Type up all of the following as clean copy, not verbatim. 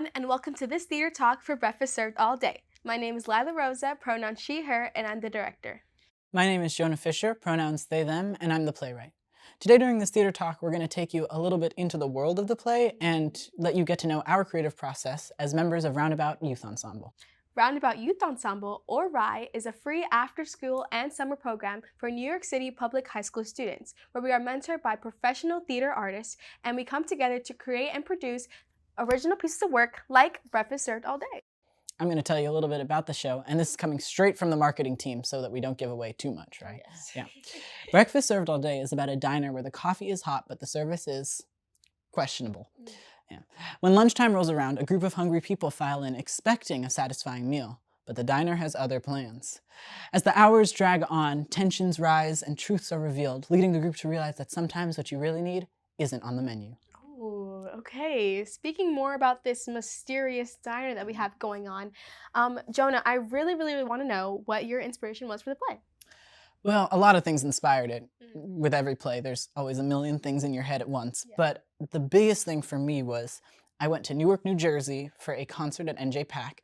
everyone, and welcome to this theater talk for Breakfast Served All Day. My name is Lila Rosa, pronouns she, her, and I'm the director. My name is Jonah Fisher, pronouns they, them, and I'm the playwright. Today during this theater talk, we're going to take you a little bit into the world of the play and let you get to know our creative process as members of Roundabout Youth Ensemble. Roundabout Youth Ensemble, or RYE, is a free after-school and summer program for New York City public high school students, where we are mentored by professional theater artists, and we come together to create and produce original pieces of work like Breakfast Served All Day. I'm going to tell you a little bit about the show, and this is coming straight from the marketing team so that we don't give away too much, right? Yes. Yeah. Breakfast Served All Day is about a diner where the coffee is hot, but the service is questionable. Yeah. When lunchtime rolls around, a group of hungry people file in expecting a satisfying meal, but the diner has other plans. As the hours drag on, tensions rise and truths are revealed, leading the group to realize that sometimes what you really need isn't on the menu. Oh, okay. Speaking more about this mysterious diner that we have going on, Jonah, I really want to know what your inspiration was for the play. Well, a lot of things inspired it. With every play, there's always a million things in your head at once. Yeah. But the biggest thing for me was I went to Newark, New Jersey for a concert at NJ Pack.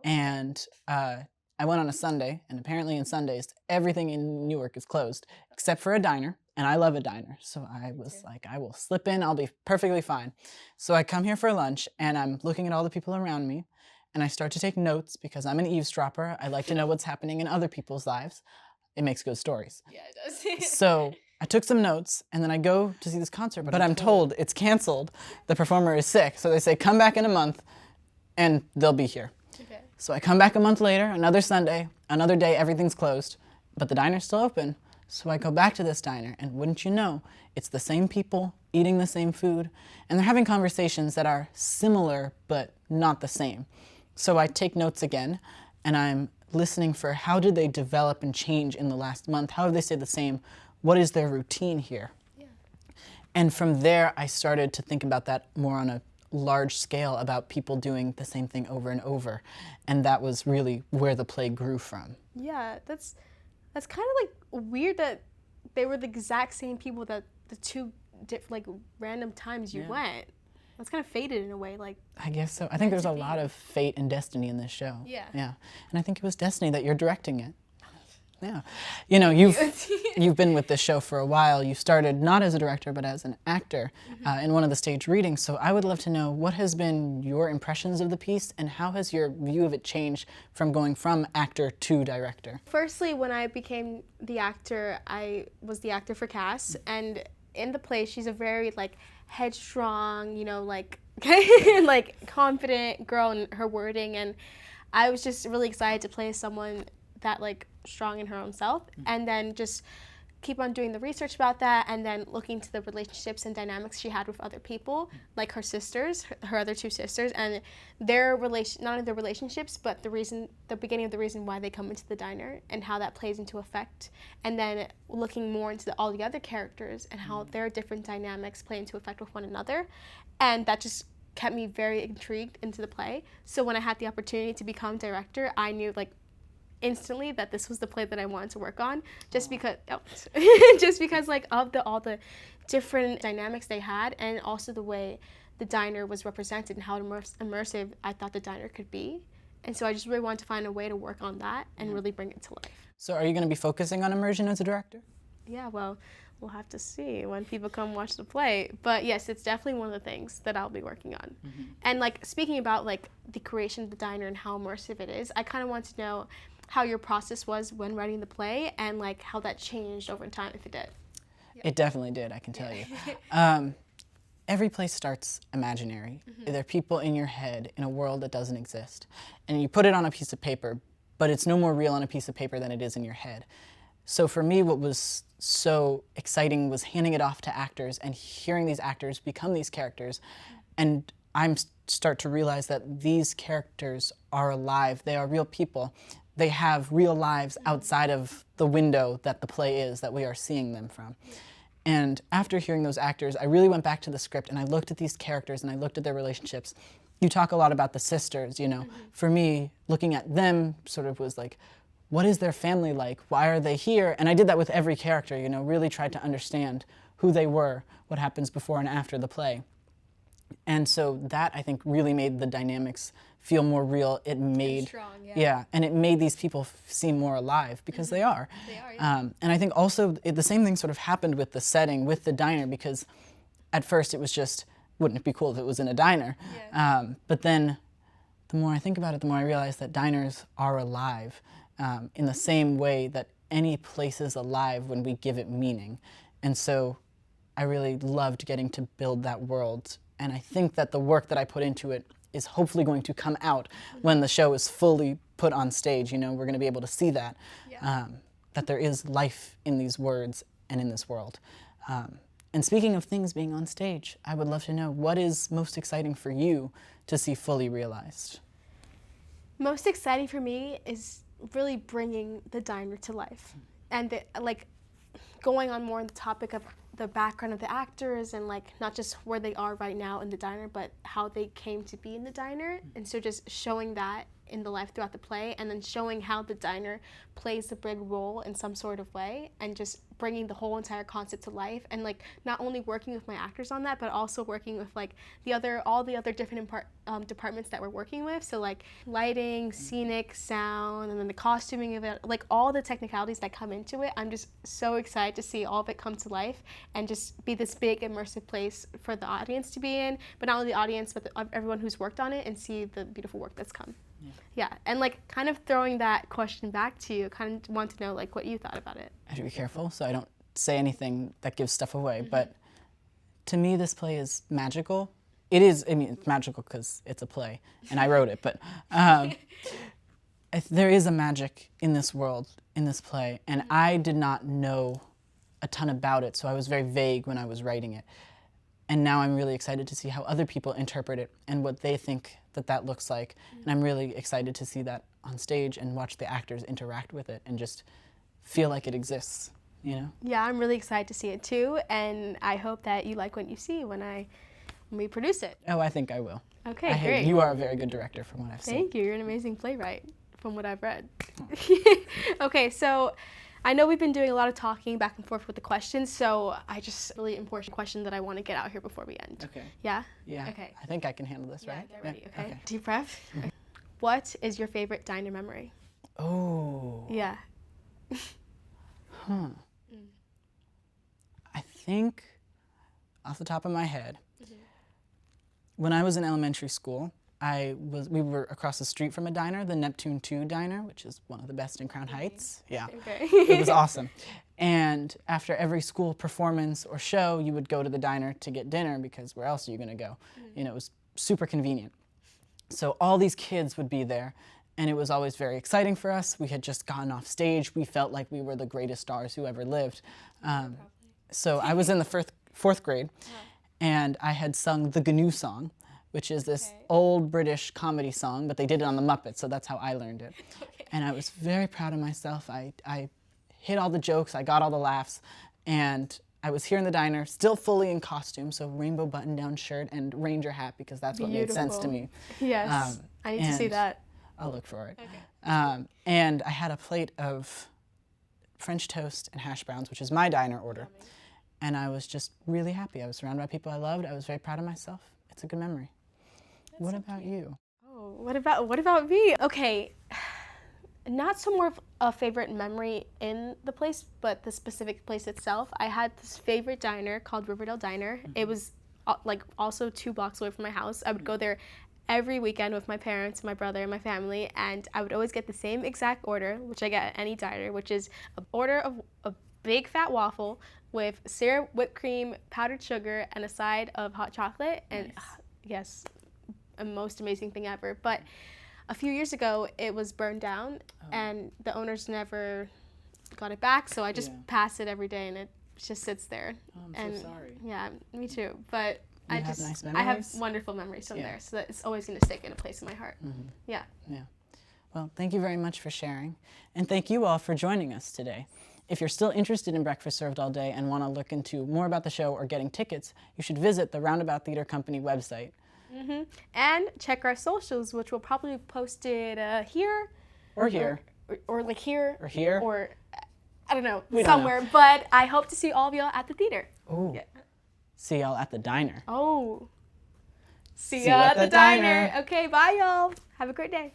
And I went on a Sunday, and apparently on Sundays, everything in Newark is closed, except for a diner. And I love a diner. So I was like, I will slip in, I'll be perfectly fine. So I come here for lunch, and I'm looking at all the people around me, and I start to take notes because I'm an eavesdropper. I like to know what's happening in other people's lives. It makes good stories. Yeah, it does. So I took some notes, and then I go to see this concert, but I'm told it's canceled. The performer is sick. So they say, come back in a month, and they'll be here. Okay. So I come back a month later, another Sunday, another day, everything's closed, but the diner's still open. So I go back to this diner, and wouldn't you know, it's the same people eating the same food, and they're having conversations that are similar but not the same. So I take notes again, and I'm listening for how did they develop and change in the last month? How have they stayed the same? What is their routine here? Yeah. And from there, I started to think about that more on a large scale, about people doing the same thing over and over. And that was really where the play grew from. Yeah, that's kind of like weird that they were the exact same people that the two random times you went. That's kind of fated in a way, like. I guess so. I think there's a lot of fate and destiny in this show. Yeah. Yeah. And I think it was destiny that you're directing it. Yeah. You know, you've been with this show for a while. You started not as a director, but as an actor in one of the stage readings. So I would love to know, what has been your impressions of the piece, and how has your view of it changed from going from actor to director? Firstly, when I became the actor, I was the actor for Cass, and in the play, she's a very headstrong, like confident girl in her wording, and I was just really excited to play someone that strong in her own self, and then just keep on doing the research about that, and then looking to the relationships and dynamics she had with other people, like her sisters, her other two sisters, and their not only their relationships, but the beginning of the reason why they come into the diner and how that plays into effect, and then looking more into all the other characters and how their different dynamics play into effect with one another, and that just kept me very intrigued into the play. So when I had the opportunity to become director, I knew instantly that this was the play that I wanted to work on, just because of all the different dynamics they had, and also the way the diner was represented and how immersive I thought the diner could be. And so I just really wanted to find a way to work on that and really bring it to life. So are you going to be focusing on immersion as a director? Yeah, well, we'll have to see when people come watch the play. But yes, it's definitely one of the things that I'll be working on. And speaking about the creation of the diner and how immersive it is, I kind of want to know how your process was when writing the play, and how that changed over time, if it did. It definitely did, I can tell you. Every play starts imaginary. There are people in your head in a world that doesn't exist. And you put it on a piece of paper, but it's no more real on a piece of paper than it is in your head. So for me, what was so exciting was handing it off to actors and hearing these actors become these characters. And I start to realize that these characters are alive. They are real people. They have real lives outside of the window that the play is, that we are seeing them from. And after hearing those actors, I really went back to the script and I looked at these characters and I looked at their relationships. You talk a lot about the sisters, For me, looking at them sort of was what is their family like? Why are they here? And I did that with every character, really tried to understand who they were, what happens before and after the play. And so that, I think, really made the dynamics feel more real. It made, strong, and it made these people seem more alive, because they are. They are, yeah. And I think also the same thing sort of happened with the setting, with the diner, because at first it was just, wouldn't it be cool if it was in a diner? Yeah. But then the more I think about it, the more I realize that diners are alive in the same way that any place is alive when we give it meaning. And so I really loved getting to build that world. And I think that the work that I put into it is hopefully going to come out when the show is fully put on stage. You know, we're going to be able to see that, that there is life in these words and in this world. And speaking of things being on stage, I would love to know, what is most exciting for you to see fully realized? Most exciting for me is really bringing the diner to life, and going on more on the topic of the background of the actors, and like not just where they are right now in the diner, but how they came to be in the diner. And so just showing that in the life throughout the play, and then showing how the diner plays a big role in some sort of way, and just bringing the whole entire concept to life, and like not only working with my actors on that, but also working with like all the other different departments that we're working with. So like lighting, scenic, sound, and then the costuming of it, like all the technicalities that come into it. I'm just so excited to see all of it come to life and just be this big immersive place for the audience to be in, but not only the audience, but everyone who's worked on it, and see the beautiful work that's come. Yeah, and like kind of throwing that question back to you, kind of want to know like what you thought about it. I have to be careful so I don't say anything that gives stuff away, but to me this play is magical. It is, I mean, it's magical because it's a play and I wrote it, but there is a magic in this world, in this play, and I did not know a ton about it, so I was very vague when I was writing it. And now I'm really excited to see how other people interpret it and what they think that looks like. And I'm really excited to see that on stage and watch the actors interact with it and just feel like it exists, you know? Yeah, I'm really excited to see it too, and I hope that you like what you see when we produce it. Oh, I think I will. Okay, great. You are a very good director from what I've seen. Thank you. You're an amazing playwright from what I've read. Okay, so I know we've been doing a lot of talking back and forth with the questions, so I just really important question that I want to get out here before we end. Okay. Yeah? Yeah. Okay. I think I can handle this, right? Yeah, get ready, okay? Okay. Deep breath. Okay. What is your favorite diner memory? Oh. Yeah. I think, off the top of my head, when I was in elementary school, we were across the street from a diner, the Neptune 2 diner, which is one of the best in Crown Heights. Yeah, Okay. it was awesome. And after every school performance or show, you would go to the diner to get dinner, because where else are you gonna go? You know, it was super convenient. So all these kids would be there, and it was always very exciting for us. We had just gotten off stage. We felt like we were the greatest stars who ever lived. So I was in the fourth grade, and I had sung the GNU song, which is this old British comedy song, but they did it on the Muppets, so that's how I learned it. And I was very proud of myself. I hit all the jokes, I got all the laughs, and I was here in the diner, still fully in costume, so rainbow button-down shirt and ranger hat, because that's what made sense to me. Yes, I need to see that. I'll look for it. Okay. And I had a plate of French toast and hash browns, which is my diner order. And I was just really happy. I was surrounded by people I loved. I was very proud of myself. It's a good memory. What about you? Oh, what about me? Okay, not so more of a favorite memory in the place, but the specific place itself. I had this favorite diner called Riverdale Diner. It was like also 2 blocks away from my house. I would go there every weekend with my parents, my brother, and my family, and I would always get the same exact order, which I get at any diner, which is an order of a big fat waffle with syrup, whipped cream, powdered sugar, and a side of hot chocolate. And yes, a most amazing thing ever. But a few years ago, it was burned down, and the owners never got it back, so I just pass it every day, and it just sits there. I'm so sorry. Yeah, me too. But You have nice I have memories? wonderful memories from there, so that it's always going to stick in a place in my heart. Yeah. Yeah. Well, thank you very much for sharing, and thank you all for joining us today. If you're still interested in Breakfast Served All Day and want to look into more about the show or getting tickets, you should visit the Roundabout Theater Company website. And check our socials, which we'll probably post it here. Or here. Or like here. Or here. Or, I don't know, We don't somewhere. know. But I hope to see all of y'all at the theater. Ooh. Yeah. See y'all at the diner. Oh. See ya at the diner. Okay, bye, y'all. Have a great day.